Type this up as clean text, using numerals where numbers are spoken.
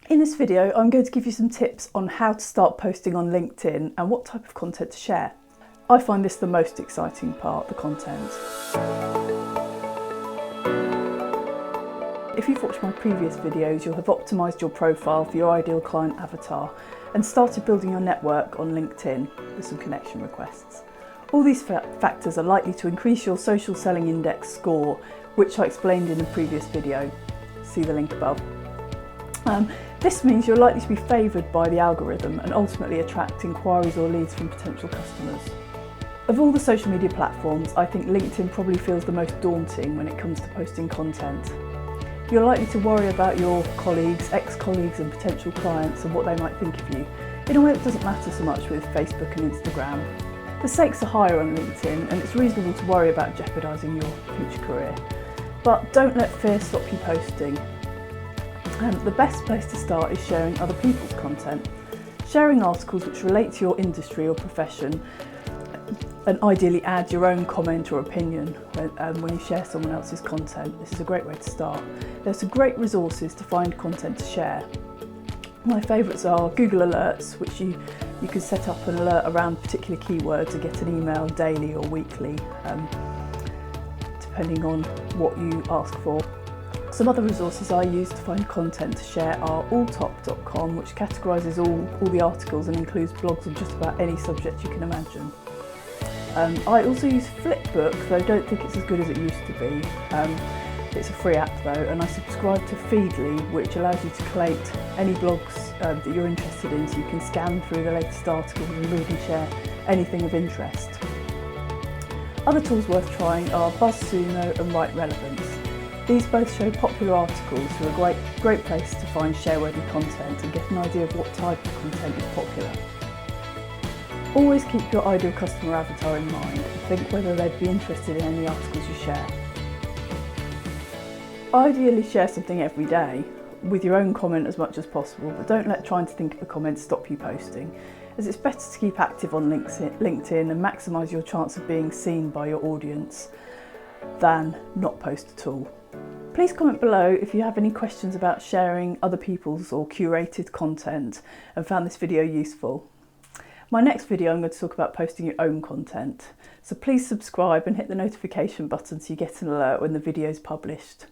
In this video, I'm going to give you some tips on how to start posting on LinkedIn and what type of content to share. I find this the most exciting part, the content. If you've watched my previous videos, you'll have optimised your profile for your ideal client avatar and started building your network on LinkedIn with some connection requests. All these factors are likely to increase your social selling index score, which I explained in a previous video. See the link above. This means you're likely to be favoured by the algorithm and ultimately attract inquiries or leads from potential customers. Of all the social media platforms, I think LinkedIn probably feels the most daunting when it comes to posting content. You're likely to worry about your colleagues, ex-colleagues and potential clients and what they might think of you, in a way that doesn't matter so much with Facebook and Instagram. The stakes are higher on LinkedIn and it's reasonable to worry about jeopardising your future career. But don't let fear stop you posting. The best place to start is sharing other people's content. Sharing articles which relate to your industry or profession, and ideally add your own comment or opinion when you share someone else's content. This is a great way to start. There's some great resources to find content to share. My favourites are Google Alerts, which you can set up an alert around particular keywords and get an email daily or weekly, depending on what you ask for. Some other resources I use to find content to share are alltop.com, which categorises all the articles and includes blogs on just about any subject you can imagine. I also use Flipbook, though I don't think it's as good as it used to be. It's a free app though, and I subscribe to Feedly, which allows you to collate any blogs that you're interested in, so you can scan through the latest articles and read and share anything of interest. Other tools worth trying are BuzzSumo and Write Relevance. These both show popular articles, who are a great place to find share-worthy content and get an idea of what type of content is popular. Always keep your ideal customer avatar in mind and think whether they'd be interested in any articles you share. Ideally share something every day, with your own comment as much as possible, but don't let trying to think of a comment stop you posting, as it's better to keep active on LinkedIn and maximise your chance of being seen by your audience than not post at all. Please comment below if you have any questions about sharing other people's or curated content and found this video useful. My next video I'm going to talk about posting your own content, so please subscribe and hit the notification button so you get an alert when the video is published.